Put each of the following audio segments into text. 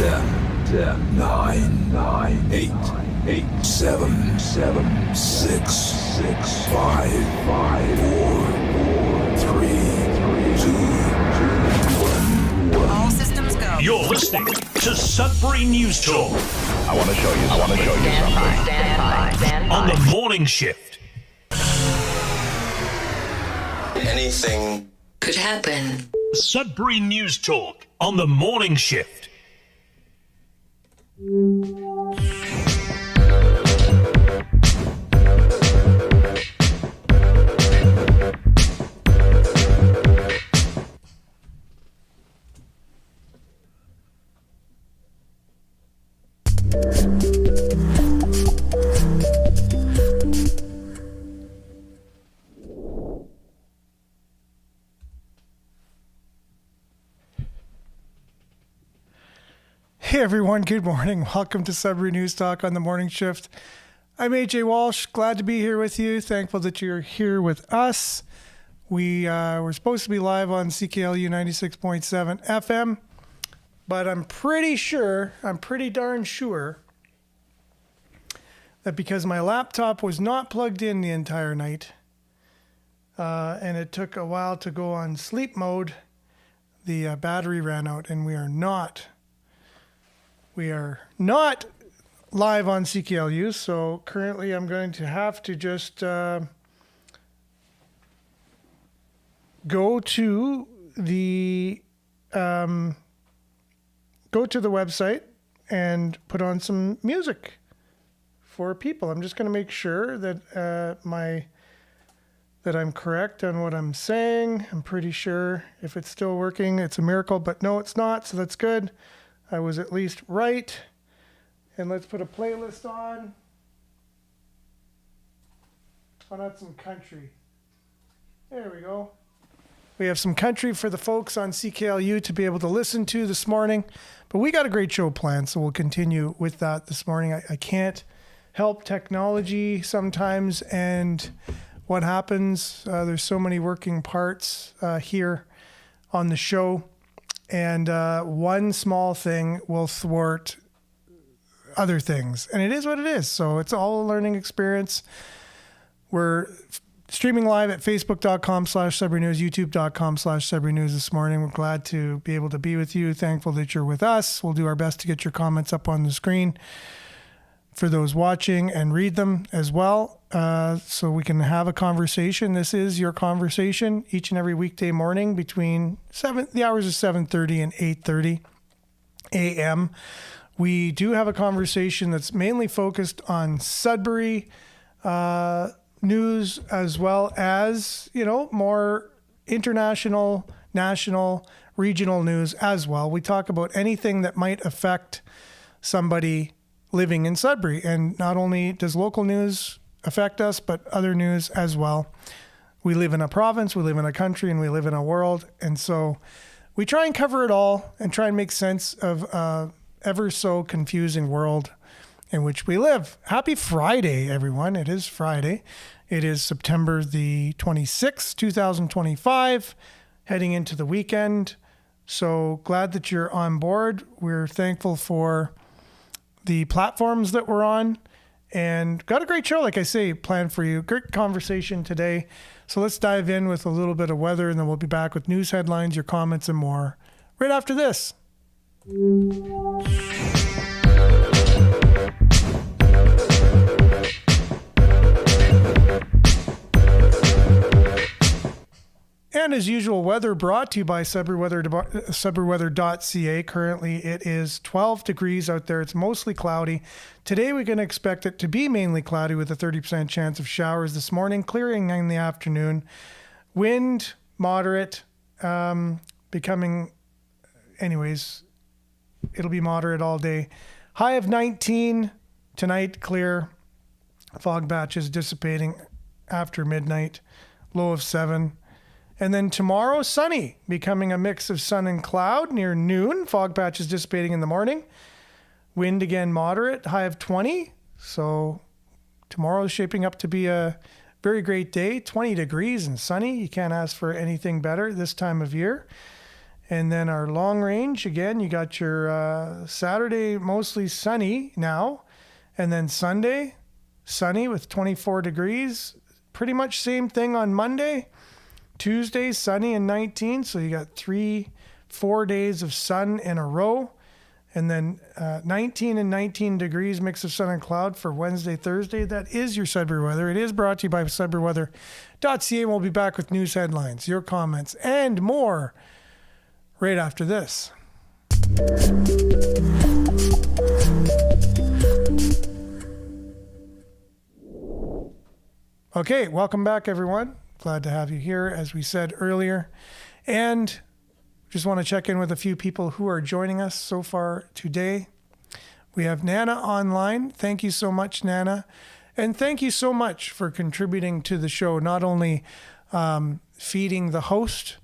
10, 9, 8, 7, 6, 5, 4, 3, 2, 1. All systems go. You're listening to Sudbury News Talk. I want to show you something. Stand by. On the morning shift. Anything Could happen. Sudbury News Talk on the morning shift. Hey everyone, good morning. Welcome to Sudbury News Talk on the morning shift. I'm AJ Walsh, glad to be here with you. Thankful that you're here with us. We were supposed to be live on CKLU 96.7 FM, but I'm pretty darn sure that because my laptop was not plugged in the entire night, and it took a while to go on sleep mode, the battery ran out, and we are not live on CKLU, so currently I'm going to have to just go to the website and put on some music for people. I'm just going to make sure that that I'm correct on what I'm saying. I'm pretty sure if it's still working, it's a miracle, but no, it's not, so that's good. I was at least right. And let's put a playlist on. Why not some country? There we go. We have some country for the folks on CKLU to be able to listen to this morning. But we got a great show planned, so we'll continue with that this morning. I can't help technology sometimes and what happens. There's so many working parts here on the show. And one small thing will thwart other things. And it is what it is. So it's all a learning experience. We're streaming live at facebook.com/Sudbury News, youtube.com/Sudbury News this morning. We're glad to be able to be with you. Thankful that you're with us. We'll do our best to get your comments up on the screen for those watching and read them as well, so we can have a conversation. This is your conversation each and every weekday morning between the hours of 7:30 and 8:30 a.m. We do have a conversation that's mainly focused on Sudbury news, as well as, more international, national, regional news as well. We talk about anything that might affect somebody living in Sudbury. And not only does local news affect us, but other news as well. We live in a province, we live in a country, and we live in a world. And so we try and cover it all and try and make sense of ever so confusing world in which we live. Happy Friday, everyone. It is Friday. It is September the 26th, 2025, heading into the weekend. So glad that you're on board. We're thankful for the platforms that we're on, and got a great show, like I say, planned for you. Great conversation today. So let's dive in with a little bit of weather, and then we'll be back with news headlines, your comments, and more right after this. And as usual, weather brought to you by SudburyWeather.ca. Currently, it is 12 degrees out there. It's mostly cloudy. Today, we can expect it to be mainly cloudy with a 30% chance of showers this morning, clearing in the afternoon. Wind, moderate, becoming, anyways, it'll be moderate all day. High of 19 tonight, clear. Fog patches dissipating after midnight. Low of 7. And then tomorrow, sunny, becoming a mix of sun and cloud near noon. Fog patches dissipating in the morning. Wind again moderate, high of 20. So tomorrow is shaping up to be a very great day. 20 degrees and sunny. You can't ask for anything better this time of year. And then our long range, again, you got your Saturday mostly sunny now. And then Sunday, sunny with 24 degrees. Pretty much same thing on Monday. Tuesday, sunny and 19. So you got 4 days of sun in a row. And then 19 and 19 degrees, mix of sun and cloud for Wednesday, Thursday. That is your Sudbury weather. It is brought to you by SudburyWeather.ca. We'll be back with news headlines, your comments, and more right after this. Okay, welcome back, everyone. Glad to have you here, as we said earlier. And just want to check in with a few people who are joining us so far today. We have Nana online. Thank you so much, Nana. And thank you so much for contributing to the show, not only feeding the host,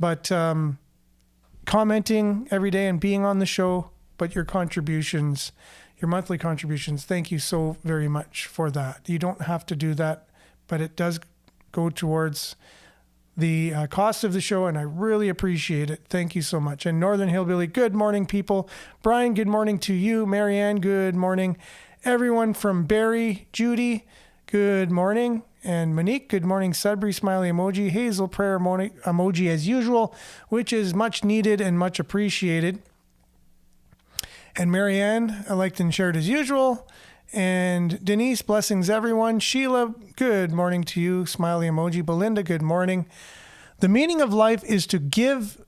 but commenting every day and being on the show, but your contributions, your monthly contributions. Thank you so very much for that. You don't have to do that, but it does go towards the cost of the show, and I really appreciate it. Thank you so much. And Northern Hillbilly, good morning, people. Brian, good morning to you. Marianne, good morning. Everyone from Barrie, Judy, good morning. And Monique, good morning. Sudbury, smiley emoji. Hazel, prayer emoji as usual, which is much needed and much appreciated. And Marianne, liked and shared as usual. And Denise, blessings everyone. Sheila, good morning to you. Smiley emoji. Belinda, good morning. The meaning of life is to give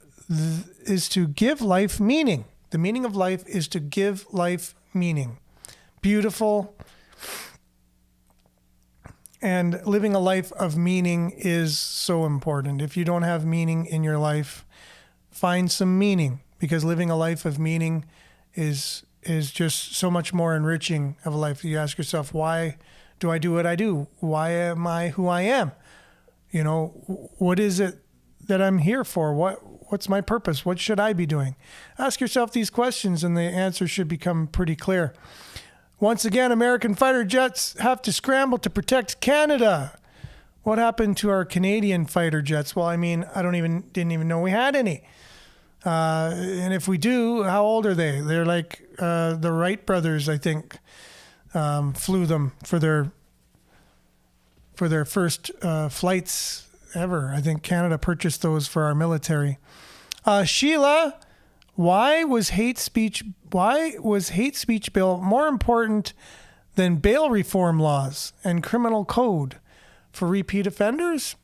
life meaning. The meaning of life is to give life meaning. Beautiful. And living a life of meaning is so important. If you don't have meaning in your life, find some meaning, because living a life of meaning is just so much more enriching of a life. You ask yourself, why do I do what I do? Why am I who I am? You know, what is it that I'm here for? What's my purpose? What should I be doing? Ask yourself these questions and the answer should become pretty clear. Once again, American fighter jets have to scramble to protect Canada. What happened to our Canadian fighter jets? Well, I mean, didn't even know we had any. And if we do, how old are they? They're like the Wright brothers, I think, flew them for their first flights ever. I think Canada purchased those for our military. Sheila, why was hate speech bill more important than bail reform laws and criminal code for repeat offenders?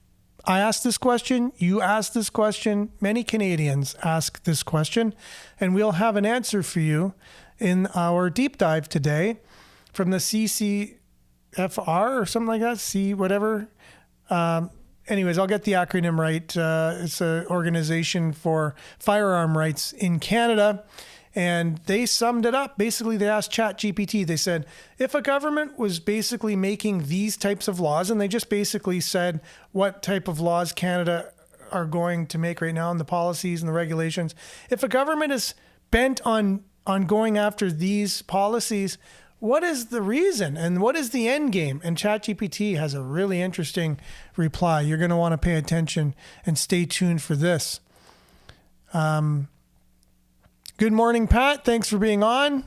I asked this question, you asked this question, many Canadians ask this question, and we'll have an answer for you in our deep dive today from the CCFR or something like that, C whatever. Anyways, I'll get the acronym right. It's an organization for firearm rights in Canada. And they summed it up. Basically, they asked ChatGPT, they said, if a government was basically making these types of laws, and they just basically said what type of laws Canada are going to make right now and the policies and the regulations. If a government is bent on going after these policies, what is the reason and what is the end game? And ChatGPT has a really interesting reply. You're going to want to pay attention and stay tuned for this. Good morning, Pat. Thanks for being on.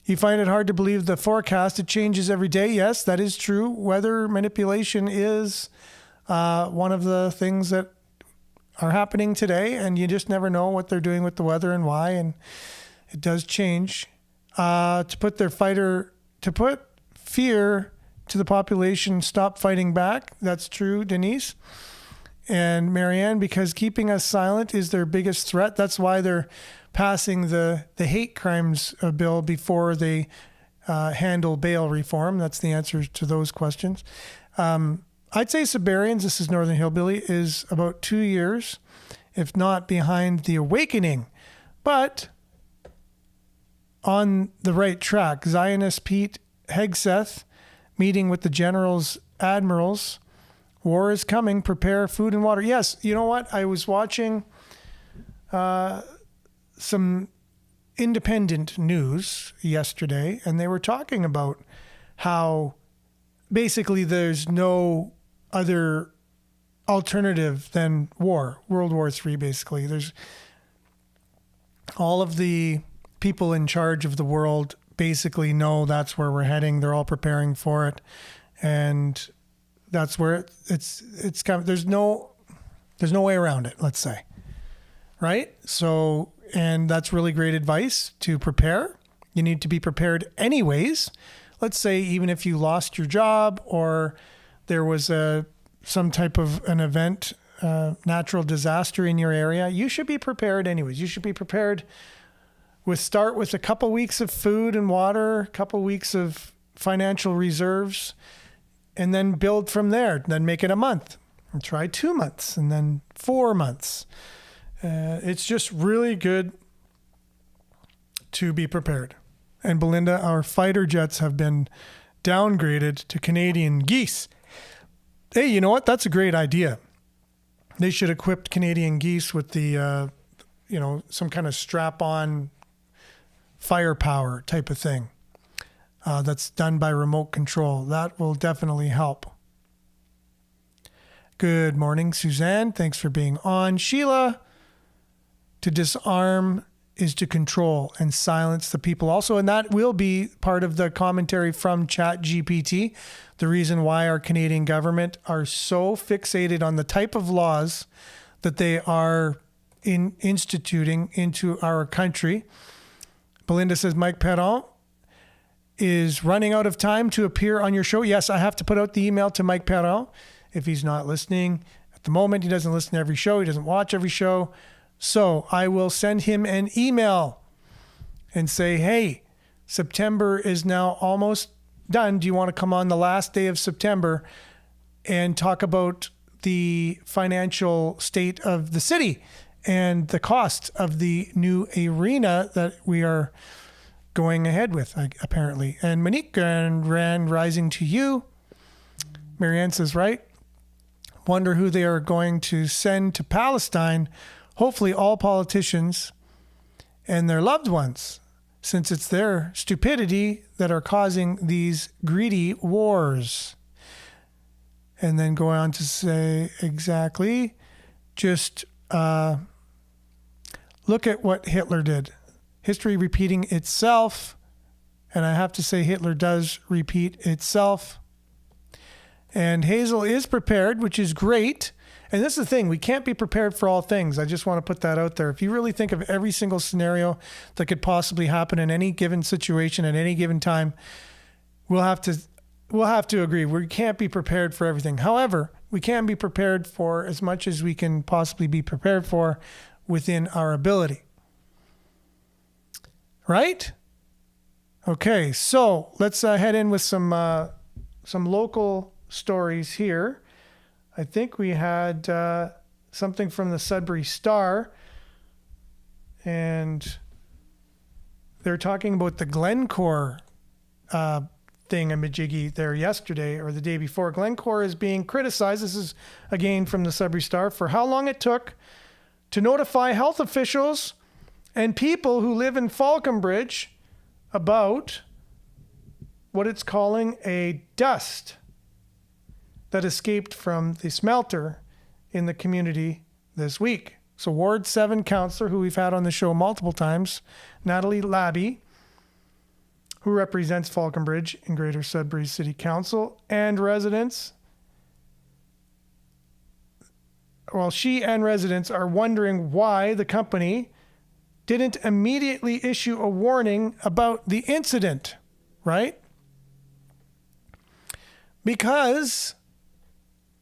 You find it hard to believe the forecast. It changes every day. Yes, that is true. Weather manipulation is one of the things that are happening today, and you just never know what they're doing with the weather and why, and it does change. To put fear to the population, stop fighting back. That's true, Denise. And Marianne, because keeping us silent is their biggest threat. That's why they're passing the hate crimes bill before they handle bail reform. That's the answer to those questions. I'd say Siberians, this is Northern Hillbilly, is about 2 years, if not behind the awakening, but on the right track. Zionist Pete Hegseth meeting with the generals, admirals. War is coming. Prepare food and water. Yes, you know what? I was watching some independent news yesterday, and they were talking about how basically there's no other alternative than war, World War III, basically. There's all of the people in charge of the world basically know that's where we're heading. They're all preparing for it. And that's where it's kind of, there's no way around it, let's say. Right? So, and that's really great advice to prepare. You need to be prepared anyways. Let's say even if you lost your job or there was some type of an event, natural disaster in your area, you should be prepared anyways. You should be prepared start with a couple weeks of food and water, a couple weeks of financial reserves, and then build from there. Then make it a month and try 2 months and then 4 months. It's just really good to be prepared. And Belinda, our fighter jets have been downgraded to Canadian geese. Hey, you know what? That's a great idea. They should equip Canadian geese with the, some kind of strap-on firepower type of thing that's done by remote control. That will definitely help. Good morning, Suzanne. Thanks for being on. Sheila, to disarm is to control and silence the people also. And that will be part of the commentary from ChatGPT. The reason why our Canadian government are so fixated on the type of laws that they are instituting into our country. Belinda says, Mike Perron is running out of time to appear on your show. Yes, I have to put out the email to Mike Perron if he's not listening. At the moment, he doesn't listen to every show. He doesn't watch every show. So I will send him an email and say, hey, September is now almost done. Do you want to come on the last day of September and talk about the financial state of the city and the cost of the new arena that we are going ahead with, apparently? And Monique, Grand Rising to you. Marianne says, right. Wonder who they are going to send to Palestine. Hopefully all politicians and their loved ones, since it's their stupidity that are causing these greedy wars. And then go on to say exactly, just look at what Hitler did. History repeating itself. And I have to say Hitler does repeat itself. And Hazel is prepared, which is great. And this is the thing, we can't be prepared for all things. I just want to put that out there. If you really think of every single scenario that could possibly happen in any given situation at any given time, we'll have to agree. We can't be prepared for everything. However, we can be prepared for as much as we can possibly be prepared for within our ability. Right? Okay, so let's head in with some local stories here. I think we had something from the Sudbury Star, and they're talking about the Glencore thingamajiggy there yesterday or the day before. Glencore is being criticized, this is again from the Sudbury Star, for how long it took to notify health officials and people who live in Falconbridge about what it's calling a dust that escaped from the smelter in the community this week. So Ward 7 councillor, who we've had on the show multiple times, Natalie Labby, who represents Falconbridge in Greater Sudbury City Council, and residents, well, she and residents are wondering why the company didn't immediately issue a warning about the incident, right? Because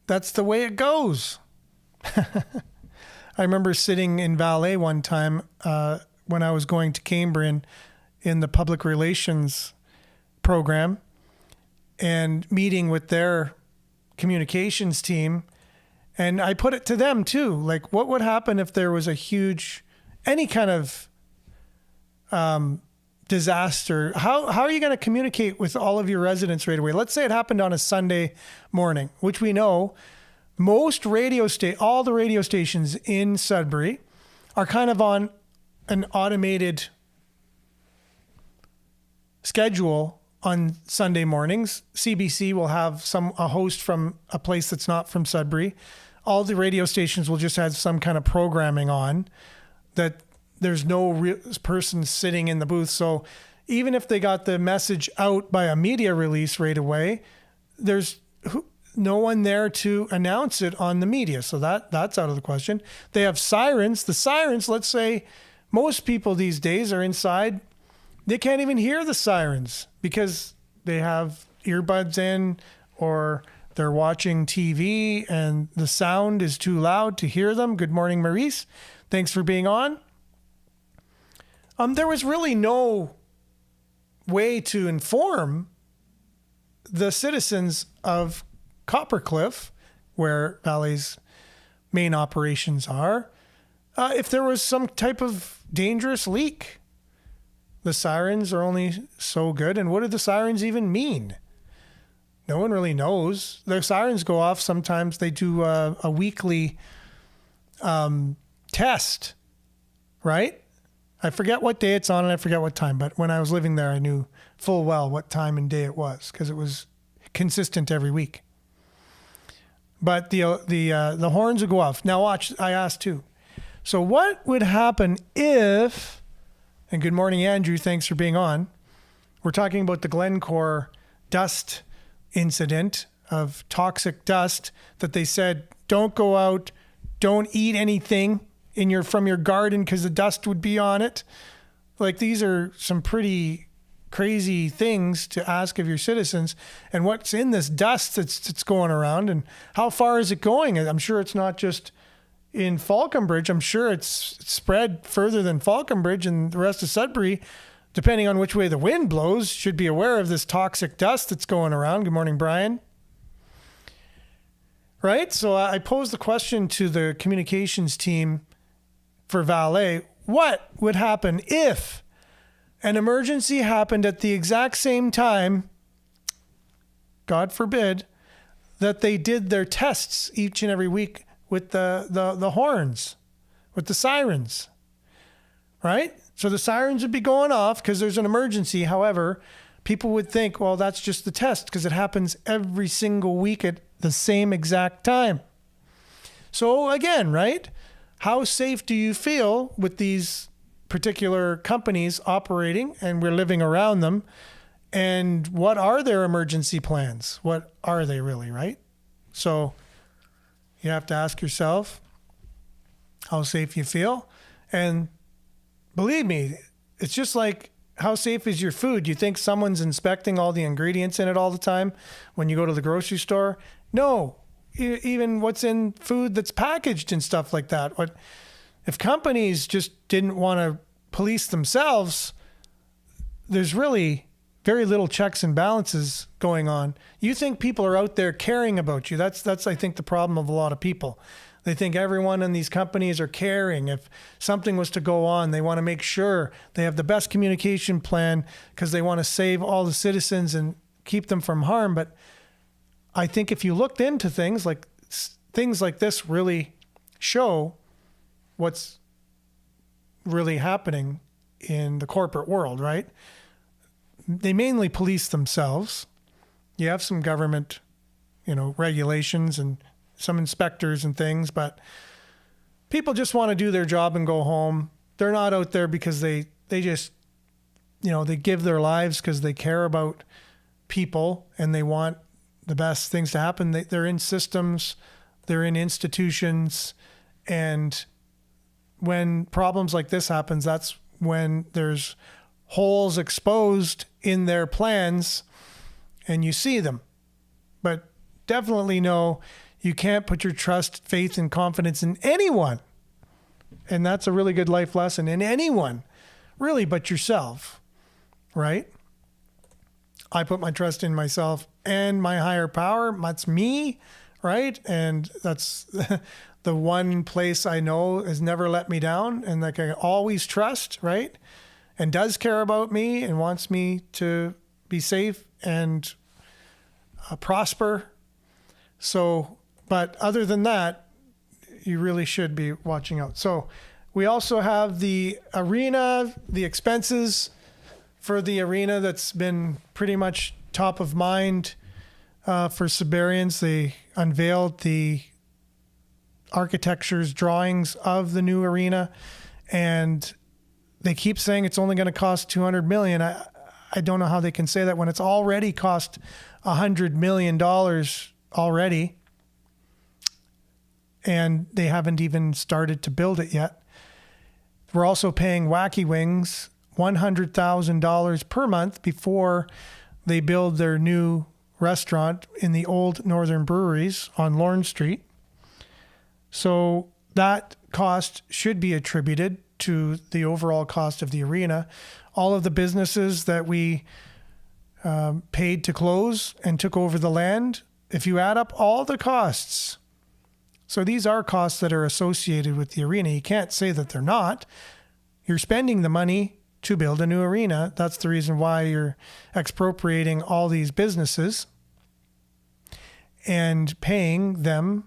that's the way it goes. I remember sitting in Valet one time when I was going to Cambridge in the public relations program and meeting with their communications team. And I put it to them too, like what would happen if there was a huge, any kind of disaster? How are you going to communicate with all of your residents right away? Let's say it happened on a Sunday morning, which we know most all the radio stations in Sudbury are kind of on an automated schedule on Sunday mornings. CBC will have a host from a place that's not from Sudbury all the radio stations will just have some kind of programming on that there's no real person sitting in the booth. So even if they got the message out by a media release right away, there's no one there to announce it on the media. So that's out of the question. They have sirens. The sirens, let's say most people these days are inside. They can't even hear the sirens because they have earbuds in or they're watching TV and the sound is too loud to hear them. Good morning, Maurice. Thanks for being on. There was really no way to inform the citizens of Coppercliff, where Valley's main operations are, if there was some type of dangerous leak. The sirens are only so good. And what do the sirens even mean? No one really knows. Their sirens go off. Sometimes they do a weekly test, right? I forget what day it's on and I forget what time. But when I was living there, I knew full well what time and day it was because it was consistent every week. But the horns would go off. Now watch, I asked too. So what would happen if, and good morning, Andrew, thanks for being on. We're talking about the Glencore dust incident of toxic dust that they said, don't go out, don't eat anything from your garden because the dust would be on it. Like, these are some pretty crazy things to ask of your citizens, and what's in this dust that's going around, and how far is it going? I'm sure it's not just in Falconbridge. I'm sure it's spread further than Falconbridge, and the rest of Sudbury, depending on which way the wind blows, should be aware of this toxic dust that's going around. Good morning, Brian. Right? So I posed the question to the communications team for Valet. What would happen if an emergency happened at the exact same time, God forbid, that they did their tests each and every week with the horns, with the sirens, right? So the sirens would be going off because there's an emergency. However, people would think, well, that's just the test because it happens every single week at the same exact time. So again, right? How safe do you feel with these particular companies operating, and we're living around them? And what are their emergency plans? What are they really, right? So you have to ask yourself how safe you feel. And believe me, it's just like, how safe is your food? You think someone's inspecting all the ingredients in it all the time when you go to the grocery store? No. Even what's in food that's packaged and stuff like that. If companies just didn't want to police themselves, there's really very little checks and balances going on. You think people are out there caring about you. That's I think, the problem of a lot of people. They think everyone in these companies are caring. If something was to go on, they want to make sure they have the best communication plan because they want to save all the citizens and keep them from harm. But I think if you looked into things like this really show what's really happening in the corporate world, right? They mainly police themselves. You have some government, regulations and some inspectors and things, but people just want to do their job and go home. They're not out there because they just, they give their lives because they care about people and they want the best things to happen. They're in systems, they're in institutions, and when problems like this happens, that's when there's holes exposed in their plans and you see them. But definitely know you can't put your trust, faith, and confidence in anyone. And that's a really good life lesson, in anyone, really, but yourself, right? I put my trust in myself and my higher power. That's me, right? And that's the one place I know has never let me down and that I always trust, right? And does care about me and wants me to be safe and prosper. So, but other than that, you really should be watching out. So we also have the arena, the expenses for the arena that's been pretty much top of mind for Sudburyans. They unveiled the architecture's drawings of the new arena, and they keep saying it's only going to cost $200 million. I don't know how they can say that when it's already cost $100 million already, and they haven't even started to build it yet. We're also paying Wacky Wings $100,000 per month before they build their new restaurant in the old Northern Breweries on Lorne Street. So that cost should be attributed to the overall cost of the arena. All of the businesses that we paid to close and took over the land, if you add up all the costs, so these are costs that are associated with the arena. You can't say that they're not. You're spending the money to build a new arena. That's the reason why you're expropriating all these businesses and paying them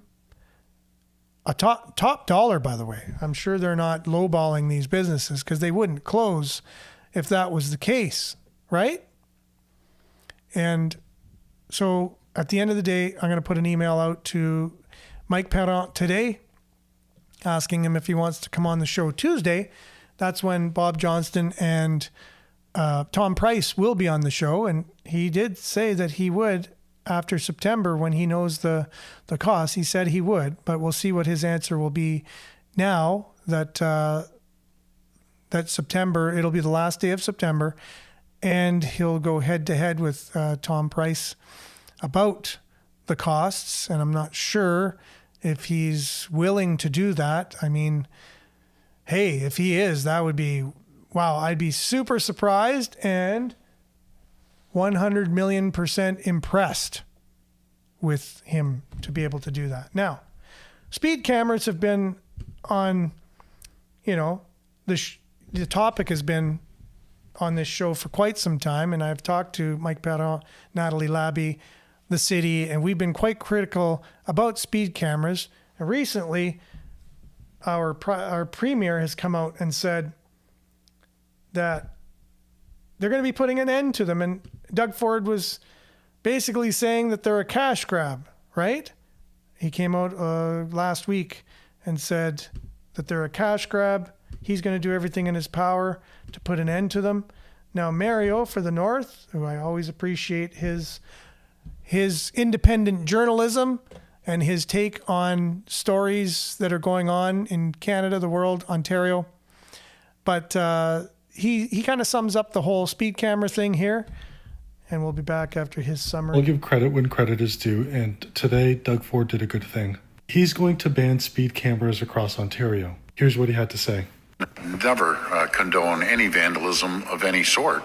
a top dollar, by the way. I'm sure they're not lowballing these businesses because they wouldn't close if that was the case, right? And so at the end of the day, I'm going to put an email out to Mike Parent today asking him if he wants to come on the show Tuesday. That's when Bob Johnston and Tom Price will be on the show. And he did say that he would after September when he knows the cost. He said he would, but we'll see what his answer will be now that that September, it'll be the last day of September, and he'll go head to head with Tom Price about the costs. And I'm not sure if he's willing to do that. I mean, hey, if he is, that would be, wow, I'd be super surprised and 100 million% impressed with him to be able to do that. Now, speed cameras have been on, the topic has been on this show for quite some time, and I've talked to Mike Parent, Natalie Labby, the city, and we've been quite critical about speed cameras. And recently, our premier has come out and said that they're going to be putting an end to them. And Doug Ford was basically saying that they're a cash grab, right? He came out last week and said that they're a cash grab. He's going to do everything in his power to put an end to them. Now, Mario for the North, who I always appreciate his independent journalism and his take on stories that are going on in Canada, the world, Ontario. But he kind of sums up the whole speed camera thing here, and we'll be back after his summary. I'll give credit when credit is due, and today Doug Ford did a good thing. He's going to ban speed cameras across Ontario. Here's what he had to say. Never condone any vandalism of any sort.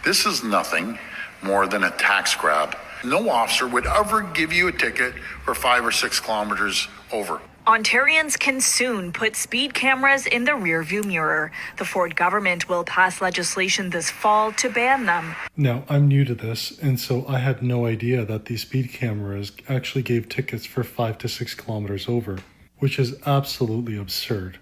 This is nothing more than a tax grab. No officer would ever give you a ticket for 5 or 6 kilometers over. Ontarians can soon put speed cameras in the rearview mirror. The Ford government will pass legislation this fall to ban them. Now, I'm new to this, and so I had no idea that these speed cameras actually gave tickets for 5 to 6 kilometers over, which is absolutely absurd,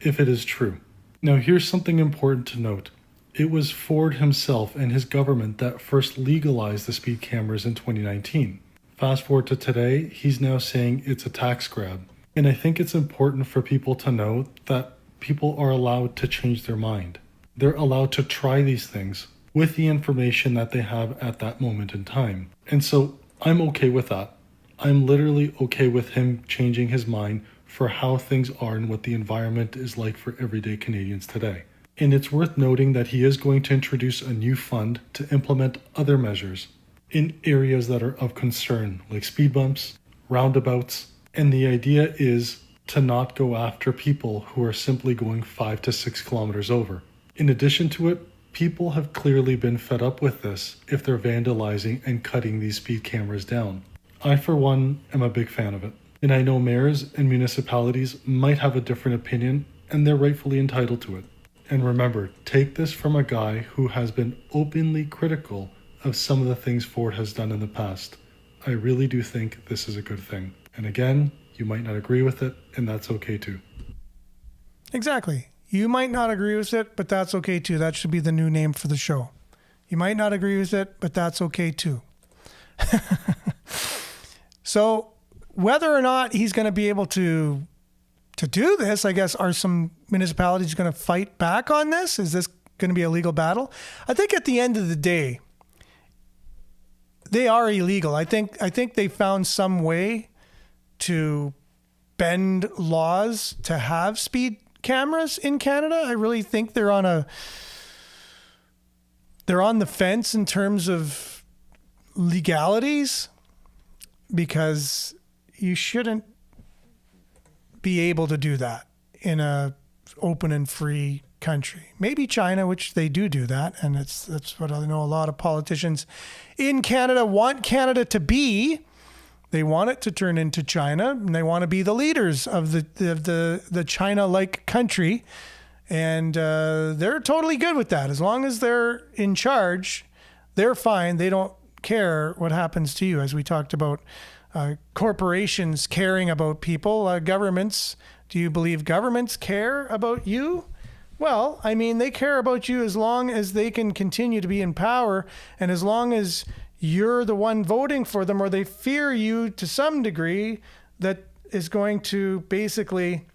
if it is true. Now, here's something important to note. It was Ford himself and his government that first legalized the speed cameras in 2019. Fast forward to today, he's now saying it's a tax grab. And I think it's important for people to know that people are allowed to change their mind. They're allowed to try these things with the information that they have at that moment in time. And so I'm okay with that. I'm literally okay with him changing his mind for how things are and what the environment is like for everyday Canadians today. And it's worth noting that he is going to introduce a new fund to implement other measures in areas that are of concern, like speed bumps, roundabouts, and the idea is to not go after people who are simply going 5 to 6 kilometers over. In addition to it, people have clearly been fed up with this if they're vandalizing and cutting these speed cameras down. I, for one, am a big fan of it. And I know mayors and municipalities might have a different opinion, and they're rightfully entitled to it. And remember, take this from a guy who has been openly critical of some of the things Ford has done in the past. I really do think this is a good thing. And again, you might not agree with it, and that's okay too. Exactly. You might not agree with it, but that's okay too. That should be the new name for the show. You might not agree with it, but that's okay too. So whether or not he's going to be able to to do this. I guess, are some municipalities going to fight back on this? Is this going to be a legal battle? I think at the end of the day, they are illegal. I think they found some way to bend laws to have speed cameras in Canada. I really think they're on the fence in terms of legalities, because you shouldn't be able to do that in a open and free country. Maybe China, which they do that, and that's what I know a lot of politicians in Canada want Canada to be. They want it to turn into China, and they want to be the leaders of the China-like country, and they're totally good with that. As long as they're in charge, they're fine. They don't care what happens to you, as we talked about. Corporations caring about people, governments. Do you believe governments care about you? Well, I mean, they care about you as long as they can continue to be in power, and as long as you're the one voting for them, or they fear you to some degree that is going to basically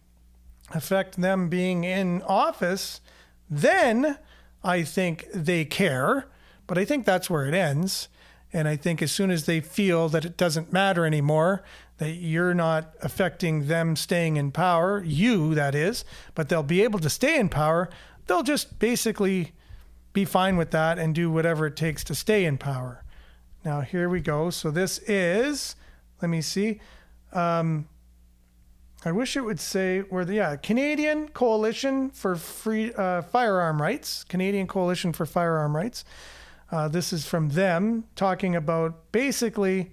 affect them being in office, then I think they care. But I think that's where it ends. And I think as soon as they feel that it doesn't matter anymore, that you're not affecting them staying in power, you, that is, but they'll be able to stay in power, they'll just basically be fine with that and do whatever it takes to stay in power. Now, here we go. So this is, let me see. I wish it would say where Canadian Coalition for Free Firearm Rights. Canadian Coalition for Firearm Rights. This is from them talking about basically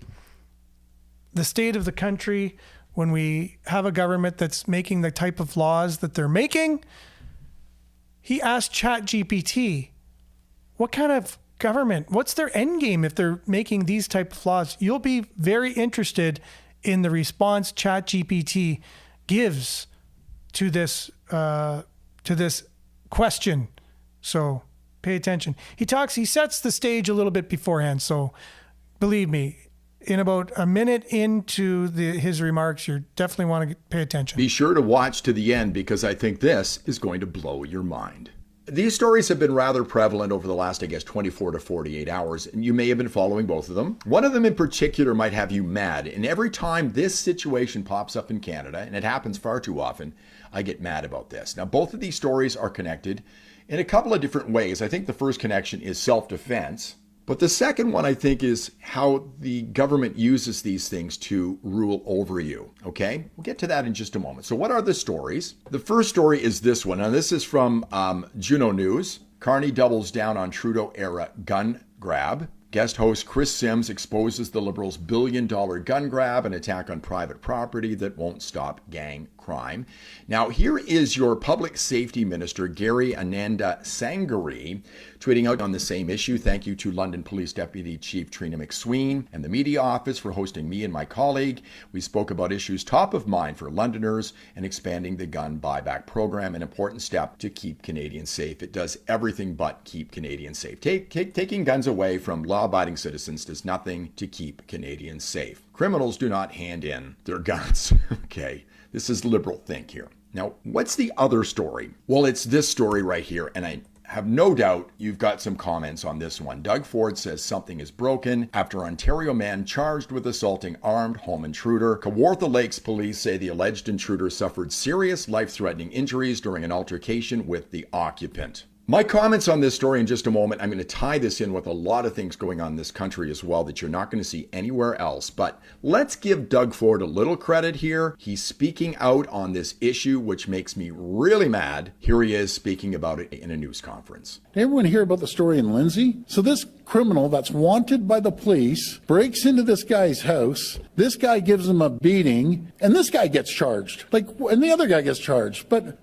the state of the country when we have a government that's making the type of laws that they're making. He asked ChatGPT, what kind of government, what's their end game if they're making these type of laws? You'll be very interested in the response ChatGPT gives to this question. So pay attention. He sets the stage a little bit beforehand. So believe me, in about a minute into his remarks, you definitely want to pay attention. Be sure to watch to the end, because I think this is going to blow your mind. These stories have been rather prevalent over the last, 24 to 48 hours, and you may have been following both of them. One of them in particular might have you mad, and every time this situation pops up in Canada, and it happens far too often, I get mad about this. Now, both of these stories are connected in a couple of different ways. I think the first connection is self-defense, but the second one, I think, is how the government uses these things to rule over you, okay? We'll get to that in just a moment. So what are the stories? The first story is this one. Now, this is from Juno News. Carney doubles down on Trudeau-era gun grab. Guest host Chris Sims exposes the Liberals' billion-dollar gun grab, an attack on private property that won't stop gang crime. Now, here is your public safety minister, Gary Ananda Sangari, tweeting out on the same issue. Thank you to London Police Deputy Chief Trina McSween and the media office for hosting me and my colleague. We spoke about issues top of mind for Londoners and expanding the gun buyback program, an important step to keep Canadians safe. It does everything but keep Canadians safe. Taking guns away from law-abiding citizens does nothing to keep Canadians safe. Criminals do not hand in their guns. Okay, this is liberal think here. Now, what's the other story? Well, it's this story right here, and I have no doubt you've got some comments on this one. Doug Ford says something is broken after Ontario man charged with assaulting armed home intruder. Kawartha Lakes police say the alleged intruder suffered serious life-threatening injuries during an altercation with the occupant. My comments on this story in just a moment. I'm going to tie this in with a lot of things going on in this country as well that you're not going to see anywhere else. But let's give Doug Ford a little credit here. He's speaking out on this issue, which makes me really mad. Here he is speaking about it in a news conference. Did everyone hear about the story in Lindsay? So this criminal that's wanted by the police breaks into this guy's house. This guy gives him a beating, and this guy gets charged. And the other guy gets charged. But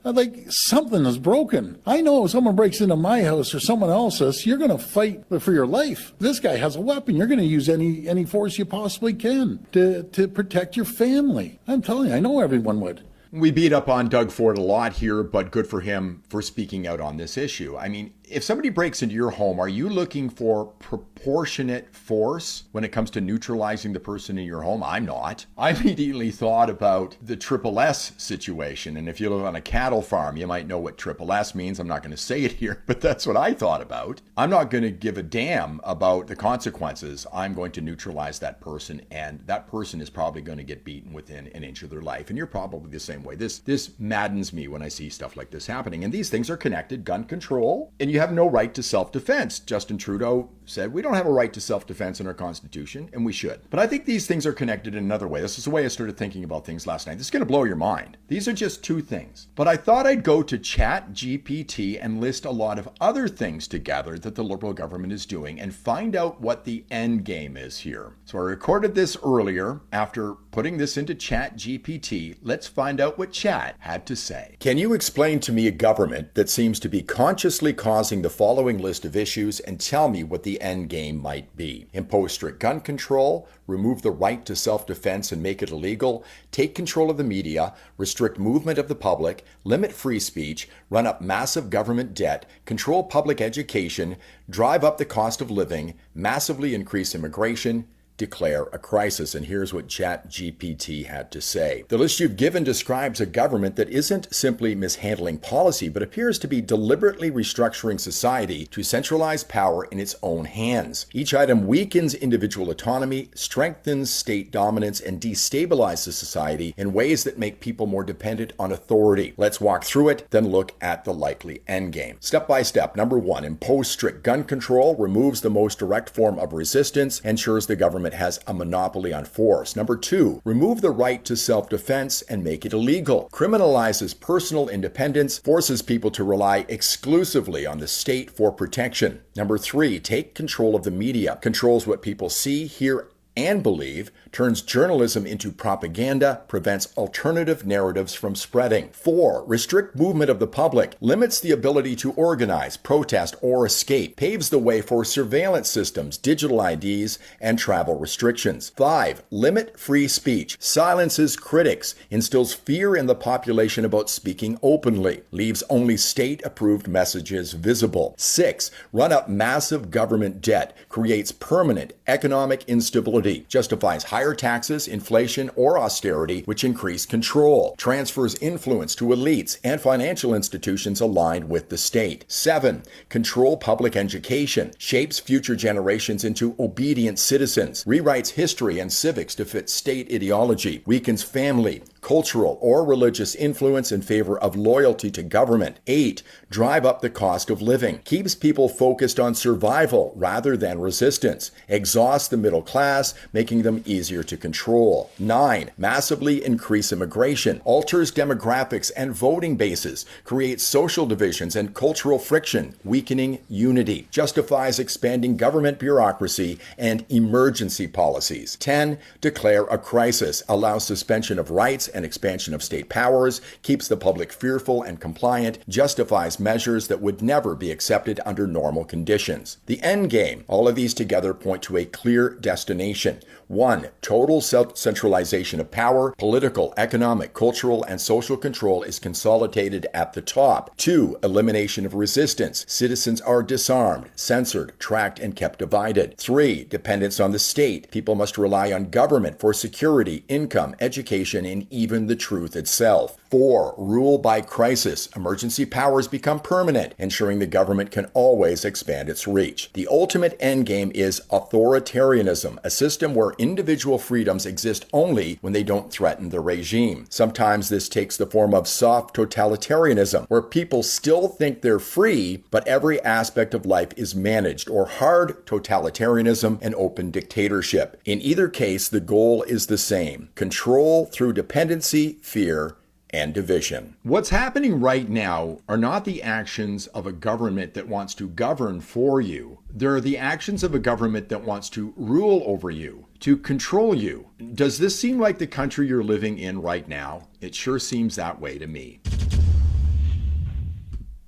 something is broken. I know if someone breaks into my house or someone else's, you're going to fight for your life. This guy has a weapon. You're going to use any force you possibly can to protect your family. I'm telling you, I know everyone would. We beat up on Doug Ford a lot here, but good for him for speaking out on this issue. I mean, if somebody breaks into your home, are you looking for proportionate force when it comes to neutralizing the person in your home? I'm not. I immediately thought about the Triple S situation. And if you live on a cattle farm, you might know what Triple S means. I'm not going to say it here, but that's what I thought about. I'm not going to give a damn about the consequences. I'm going to neutralize that person, and that person is probably going to get beaten within an inch of their life. And you're probably the same way. This maddens me when I see stuff like this happening. And these things are connected. Gun control, and you have no right to self-defense. Justin Trudeau said we don't have a right to self-defense in our Constitution, and we should. But I think these things are connected in another way. This is the way I started thinking about things last night. This is going to blow your mind. These are just two things. But I thought I'd go to ChatGPT and list a lot of other things together that the Liberal government is doing and find out what the end game is here. So I recorded this earlier. After putting this into ChatGPT, let's find out what Chat had to say. Can you explain to me a government that seems to be consciously causing the following list of issues and tell me what the end game might be? Impose strict gun control, remove the right to self-defense and make it illegal, take control of the media, restrict movement of the public, limit free speech, run up massive government debt, control public education, drive up the cost of living, massively increase immigration, declare a crisis. And here's what ChatGPT had to say. The list you've given describes a government that isn't simply mishandling policy, but appears to be deliberately restructuring society to centralize power in its own hands. Each item weakens individual autonomy, strengthens state dominance, and destabilizes society in ways that make people more dependent on authority. Let's walk through it, then look at the likely endgame. Step by step. Number 1, impose strict gun control, removes the most direct form of resistance, ensures the government has a monopoly on force. Number 2, remove the right to self-defense and make it illegal. Criminalizes personal independence, forces people to rely exclusively on the state for protection. Number 3, take control of the media, controls what people see, hear, and believe, turns journalism into propaganda, prevents alternative narratives from spreading. 4, restrict movement of the public, limits the ability to organize, protest, or escape, paves the way for surveillance systems, digital IDs, and travel restrictions. 5, limit free speech, silences critics, instills fear in the population about speaking openly, leaves only state-approved messages visible. 6, run up massive government debt, creates permanent economic instability, justifies higher taxes, inflation, or austerity, which increase control, transfers influence to elites and financial institutions aligned with the state. 7, control public education, shapes future generations into obedient citizens, rewrites history and civics to fit state ideology, weakens family, cultural, or religious influence in favor of loyalty to government. 8, drive up the cost of living, keeps people focused on survival rather than resistance, exhausts the middle class, making them easier to control. 9, massively increase immigration, alters demographics and voting bases, creates social divisions and cultural friction, weakening unity, justifies expanding government bureaucracy and emergency policies. 10, declare a crisis, allows suspension of rights and expansion of state powers, keeps the public fearful and compliant, justifies measures that would never be accepted under normal conditions. The end game. All of these together point to a clear destination. 1, total centralization of power, political, economic, cultural, and social control is consolidated at the top. 2, elimination of resistance. Citizens are disarmed, censored, tracked, and kept divided. 3, dependence on the state. People must rely on government for security, income, education, and even the truth itself. 4, rule by crisis. Emergency powers become permanent, ensuring the government can always expand its reach. The ultimate endgame is authoritarianism, a system where individual freedoms exist only when they don't threaten the regime. Sometimes this takes the form of soft totalitarianism, where people still think they're free, but every aspect of life is managed, or hard totalitarianism and open dictatorship. In either case, the goal is the same: control through dependency, fear, and division. What's happening right now are not the actions of a government that wants to govern for you. They're the actions of a government that wants to rule over you, to control you. Does this seem like the country you're living in right now? It sure seems that way to me.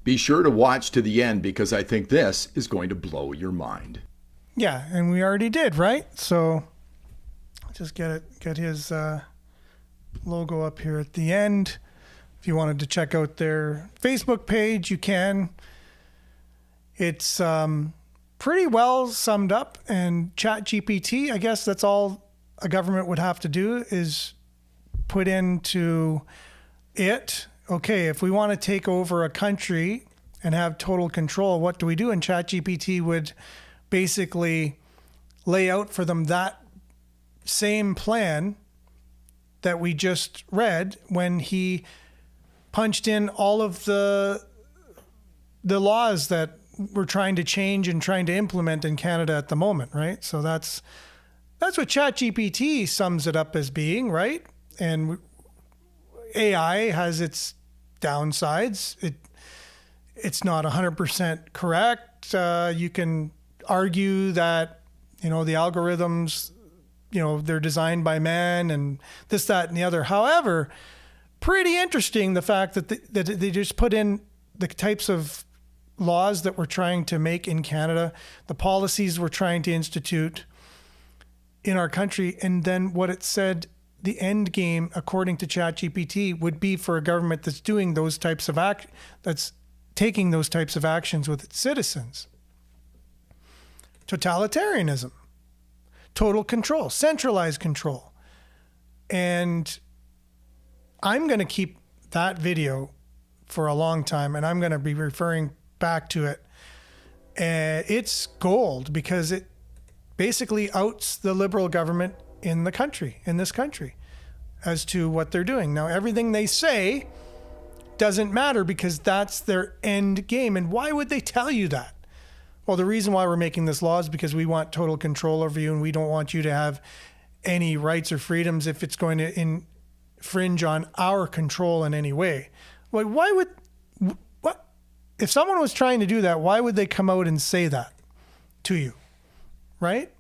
Be sure to watch to the end, because I think this is going to blow your mind. Yeah, and we already did, right? So just get his logo up here at the end. If you wanted to check out their Facebook page, you can. It's pretty well summed up. And ChatGPT, I guess that's all a government would have to do is put into it, okay, if we want to take over a country and have total control, what do we do? And ChatGPT would basically lay out for them that same plan that we just read when he punched in all of the laws that we're trying to change and trying to implement in Canada at the moment, right? So that's what ChatGPT sums it up as being, right? And AI has its downsides. It's not 100% correct. You can argue that, the algorithms, they're designed by man and this, that, and the other. However, pretty interesting the fact that they just put in the types of laws that we're trying to make in Canada, the policies we're trying to institute in our country, and then what it said the end game, according to ChatGPT, would be for a government that's doing those types of that's taking those types of actions with its citizens. Totalitarianism, total control, centralized control. And I'm going to keep that video for a long time, and I'm going to be referring back to it. It's gold because it basically outs the Liberal government in this country, as to what they're doing. Now, everything they say doesn't matter because that's their end game. And why would they tell you that? Well, the reason why we're making this law is because we want total control over you and we don't want you to have any rights or freedoms if it's going to infringe on our control in any way. Like, if someone was trying to do that, why would they come out and say that to you? Right?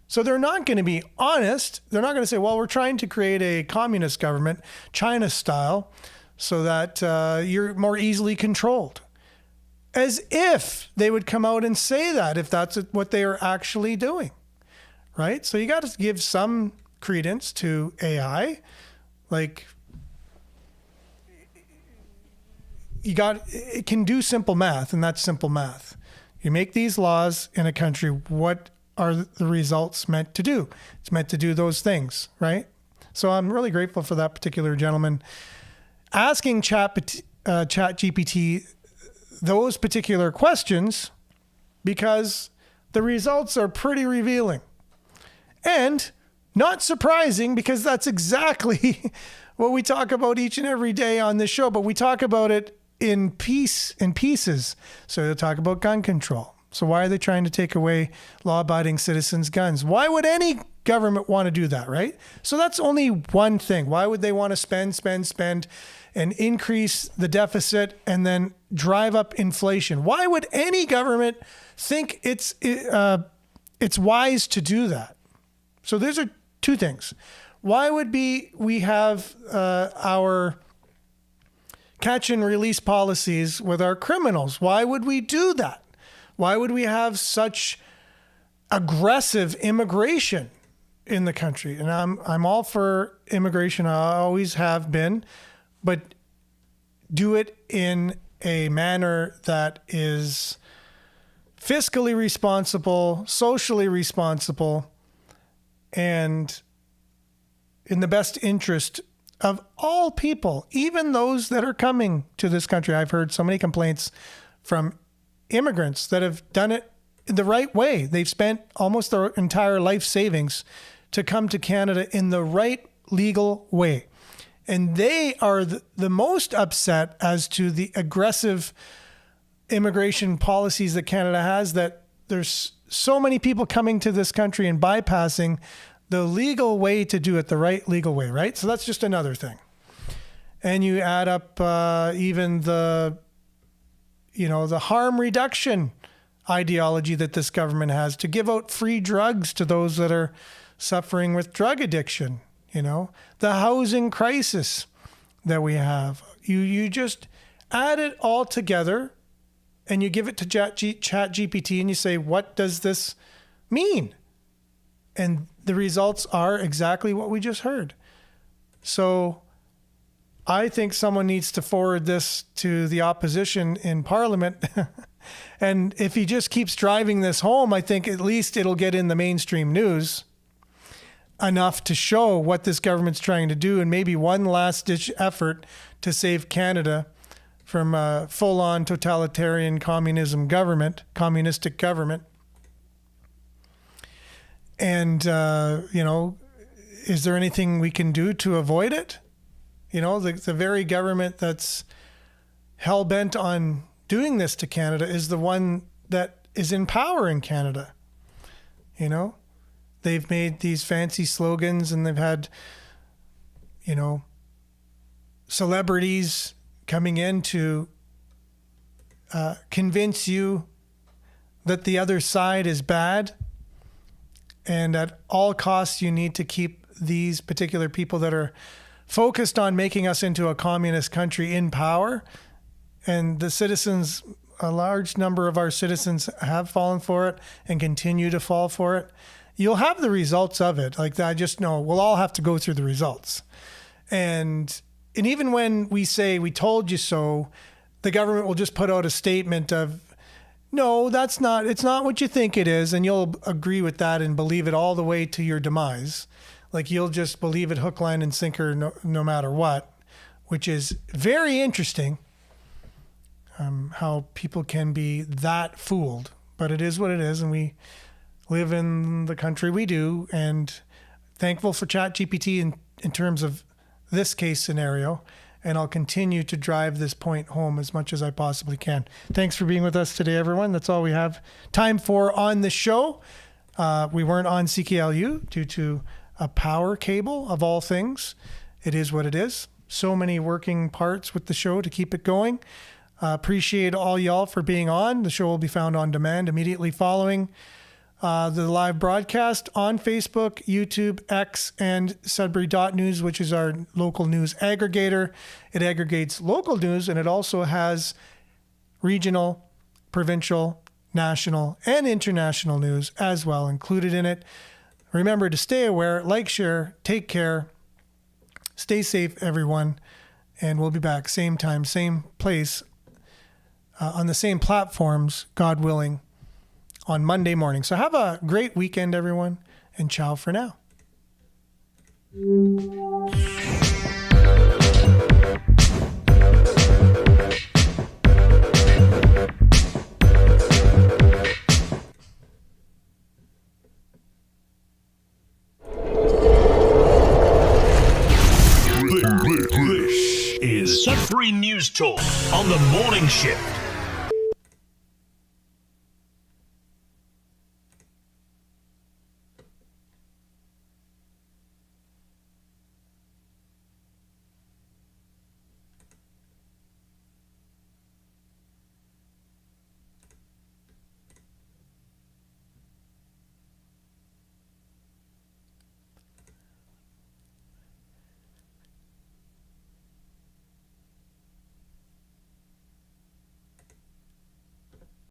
So they're not going to be honest. They're not going to say, well, we're trying to create a communist government, China style, so that you're more easily controlled. As if they would come out and say that if that's what they are actually doing. Right? So you got to give some credence to AI. Like, it can do simple math, and that's simple math. You make these laws in a country, what are the results meant to do? It's meant to do those things, right? So I'm really grateful for that particular gentleman asking ChatGPT those particular questions, because the results are pretty revealing. And not surprising, because that's exactly what we talk about each and every day on this show, but we talk about it in pieces. So they'll talk about gun control. So why are they trying to take away law-abiding citizens' guns? Why would any government want to do that, right? So that's only one thing. Why would they want to spend, and increase the deficit and then drive up inflation? Why would any government think it's wise to do that? So those are two things. Why would we have our catch and release policies with our criminals? Why would we do that? Why would we have such aggressive immigration in the country? And I'm all for immigration. I always have been, but do it in a manner that is fiscally responsible, socially responsible, and in the best interest of all people, even those that are coming to this country. I've heard so many complaints from immigrants that have done it the right way. They've spent almost their entire life savings to come to Canada in the right legal way. And they are the most upset as to the aggressive immigration policies that Canada has, that there's so many people coming to this country and bypassing the legal way to do it, the right legal way, right? So that's just another thing. And you add up even the harm reduction ideology that this government has to give out free drugs to those that are suffering with drug addiction, the housing crisis that we have. You just add it all together and you give it to ChatGPT and you say, what does this mean? And the results are exactly what we just heard. So I think someone needs to forward this to the opposition in Parliament. And if he just keeps driving this home, I think at least it'll get in the mainstream news enough to show what this government's trying to do, and maybe one last-ditch effort to save Canada from a full-on totalitarian communistic government. And, is there anything we can do to avoid it? The very government that's hell-bent on doing this to Canada is the one that is in power in Canada. They've made these fancy slogans, and they've had, celebrities coming in to convince you that the other side is bad. And at all costs, you need to keep these particular people that are focused on making us into a communist country in power. And the citizens, a large number of our citizens have fallen for it and continue to fall for it. You'll have the results of it. Like, I just know we'll all have to go through the results. And even when we say we told you so, the government will just put out a statement of, no, it's not what you think it is. And you'll agree with that and believe it all the way to your demise. Like, you'll just believe it hook, line, and sinker no matter what, which is very interesting. How people can be that fooled, but it is what it is, and we live in the country we do, and thankful for ChatGPT in terms of this case scenario, and I'll continue to drive this point home as much as I possibly can. Thanks for being with us today, everyone. That's all we have time for on the show. We weren't on CKLU due to a power cable, of all things. It is what it is. So many working parts with the show to keep it going. Appreciate all y'all for being on. The show will be found on demand immediately following the live broadcast on Facebook, YouTube, X, and Sudbury.news, which is our local news aggregator. It aggregates local news, and it also has regional, provincial, national, and international news as well included in it. Remember to stay aware, like, share, take care, stay safe, everyone, and we'll be back same time, same place, on the same platforms, God willing, on Monday morning. So have a great weekend, everyone, and ciao for now. This is Sudbury News Talk on the morning shift.